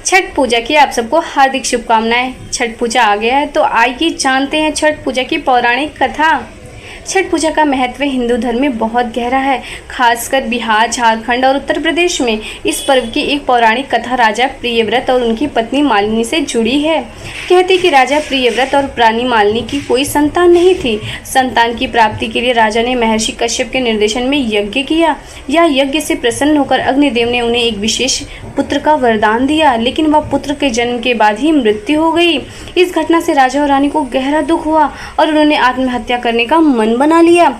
छठ पूजा की आप सबको हार्दिक शुभकामनाएं। छठ पूजा आ गया है तो आइए जानते हैं छठ पूजा की पौराणिक कथा। छठ पूजा का महत्व हिंदू धर्म में बहुत गहरा है। खासकर बिहार, झारखंड और उत्तर प्रदेश में इस पर्व की एक पौराणिक कथा राजा प्रियव्रत और उनकी पत्नी मालिनी से जुड़ी है। कहते कि राजा प्रियव्रत और रानी मालिनी की कोई संतान नहीं थी। संतान की प्राप्ति के लिए राजा ने महर्षि कश्यप के निर्देशन में यज्ञ किया। यह यज्ञ से प्रसन्न होकर अग्निदेव ने उन्हें एक विशेष पुत्र का वरदान दिया, लेकिन वह पुत्र के जन्म के बाद ही मृत्यु हो गई। इस घटना से राजा और रानी को गहरा दुख हुआ और उन्होंने आत्महत्या करने का मन बना लिया।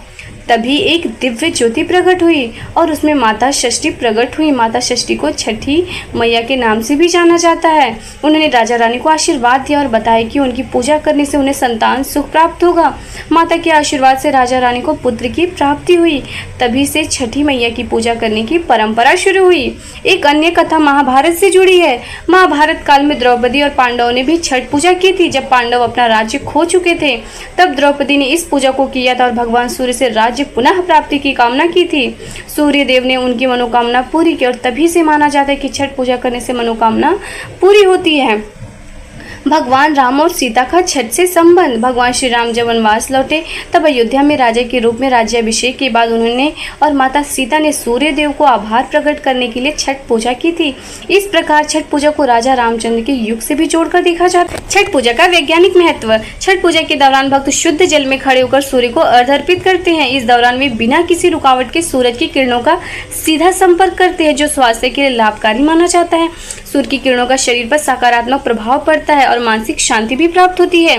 तभी एक दिव्य ज्योति प्रकट हुई और उसमें माता षष्ठी प्रकट हुई। माता षष्ठी को छठी मैया के नाम से भी जाना जाता है। उन्होंने राजा रानी को आशीर्वाद दिया और बताया कि उनकी पूजा करने से उन्हें संतान सुख प्राप्त होगा। माता के आशीर्वाद से राजा रानी को पुत्र की प्राप्ति हुई। तभी से छठी मैया की पूजा करने की परंपरा शुरू हुई। एक अन्य कथा महाभारत से जुड़ी है। महाभारत काल में द्रौपदी और पांडवों ने भी छठ पूजा की थी। जब पांडव अपना राज्य खो चुके थे तब द्रौपदी ने इस पूजा को किया था और भगवान सूर्य से राज्य पुनः प्राप्ति की कामना की थी। सूर्य देव ने उनकी मनोकामना पूरी की और तभी से माना जाता है कि छठ पूजा करने से मनोकामना पूरी होती है। भगवान राम और सीता का छठ से संबंध। भगवान श्री राम जब वनवास लौटे तब अयोध्या में राजा के रूप में राज्याभिषेक के बाद उन्होंने और माता सीता ने सूर्य देव को आभार प्रकट करने के लिए छठ पूजा की थी। इस प्रकार छठ पूजा को राजा रामचंद्र के युग से भी जोड़कर देखा जाता है। छठ पूजा का वैज्ञानिक महत्व। छठ पूजा के दौरान भक्त शुद्ध जल में खड़े होकर सूर्य को अर्घ्य अर्पित करते हैं। इस दौरान वे बिना किसी रुकावट के सूरज की किरणों का सीधा संपर्क करते हैं, जो स्वास्थ्य के लिए लाभकारी माना जाता है। सूर्य की किरणों का शरीर पर सकारात्मक प्रभाव पड़ता है और मानसिक शांति भी प्राप्त होती है।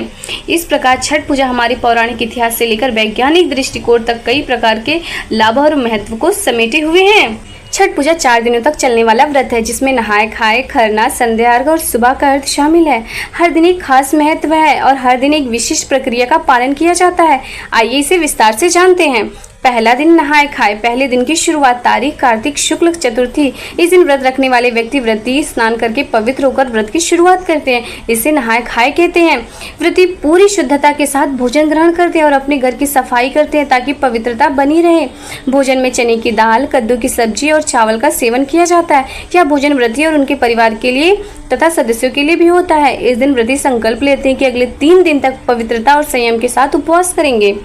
इस प्रकार छठ पूजा हमारे पौराणिक इतिहास से लेकर वैज्ञानिक दृष्टिकोण तक कई प्रकार के लाभ और महत्व को समेटे हुए हैं। छठ पूजा 4 दिनों तक चलने वाला व्रत है, जिसमें नहाए खाए, खरना, संध्या अर्घ और सुबह का अर्घ शामिल है। हर दिन एक खास महत्व है और हर दिन एक विशिष्ट प्रक्रिया का पालन किया जाता है। आइए इसे विस्तार से जानते हैं। पहला दिन नहाए खाए। पहले दिन की शुरुआत तारीख कार्तिक शुक्ल चतुर्थी। इस दिन व्रत रखने वाले व्यक्ति व्रती स्नान करके पवित्र होकर व्रत की शुरुआत करते हैं। इसे नहाए खाए कहते हैं। व्रती पूरी शुद्धता के साथ भोजन ग्रहण करते हैं और अपने घर की सफाई करते हैं ताकि पवित्रता बनी रहे। भोजन में चने की दाल, कद्दू की सब्जी और चावल का सेवन किया जाता है। यह भोजन व्रती और उनके परिवार के लिए तथा सदस्यों के लिए भी होता है। इस दिन व्रती संकल्प लेते हैं कि अगले 3 दिन तक पवित्रता और संयम के साथ उपवास करेंगे।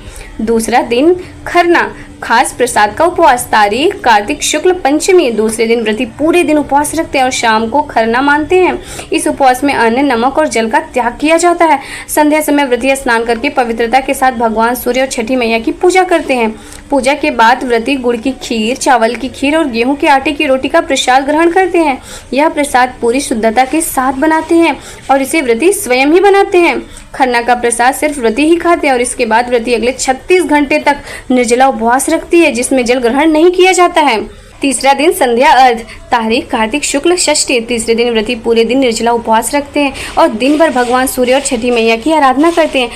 दूसरा दिन खरना, खास प्रसाद का उपवास। तारीख कार्तिक शुक्ल पंचमी। दूसरे दिन व्रती पूरे दिन उपवास रखते हैं और शाम को खरना मानते हैं। इस उपवास में अन्न, नमक और जल का त्याग किया जाता है। संध्या समय व्रती स्नान करके पवित्रता के साथ भगवान सूर्य और छठी मैया की पूजा करते हैं। पूजा के बाद व्रती गुड़ की खीर, चावल की खीर और गेहूं के आटे की रोटी का प्रसाद ग्रहण करते हैं। यह प्रसाद पूरी शुद्धता के साथ बनाते हैं और इसे व्रती स्वयं ही बनाते हैं। खरना का प्रसाद सिर्फ व्रती ही खाते हैं और इसके बाद व्रती अगले 36 घंटे तक निर्जला उपवास रखती है, जिसमें जल ग्रहण नहीं किया जाता है। तीसरा दिन संध्या अर्घ। तारीख कार्तिक शुक्ल षष्ठी। तीसरे दिन व्रती पूरे दिन निर्जला उपवास रखते हैं और दिन भर भगवान सूर्य और छठी मैया की आराधना करते हैं।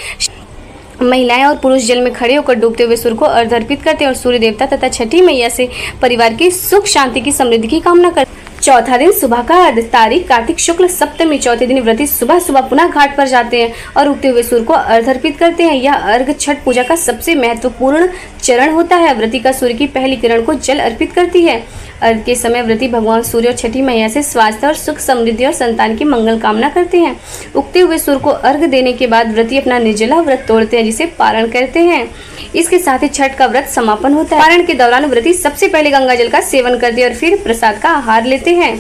महिलाएं और पुरुष जल में खड़े होकर डूबते हुए सूर्य को अर्घ्य अर्पित करते हैं और सूर्य देवता तथा छठी मैया से परिवार की सुख शांति की समृद्धि की कामना करते हैं। चौथा दिन सुबह का अर्घ्य। तारीख कार्तिक शुक्ल सप्तमी। चौथे दिन व्रती सुबह सुबह पुनः घाट पर जाते हैं और उगते हुए सूर्य को अर्घ्य अर्पित करते हैं। यह अर्घ्य छठ पूजा का सबसे महत्वपूर्ण चरण होता है। व्रती का सूर्य की पहली किरण को जल अर्पित करती है। अर्घ्य के समय व्रती भगवान सूर्य और छठी मैया से स्वास्थ्य और सुख समृद्धि और संतान की मंगल कामना करते हैं। उगते हुए सूर्य को अर्घ्य देने के बाद व्रती अपना निर्जला व्रत तोड़ते हैं, जिसे पारण करते हैं। इसके साथ ही छठ का व्रत समापन होता है। पारण के दौरान व्रती सबसे पहले गंगा जल का सेवन करते हैं और फिर प्रसाद का आहार लेते हैं।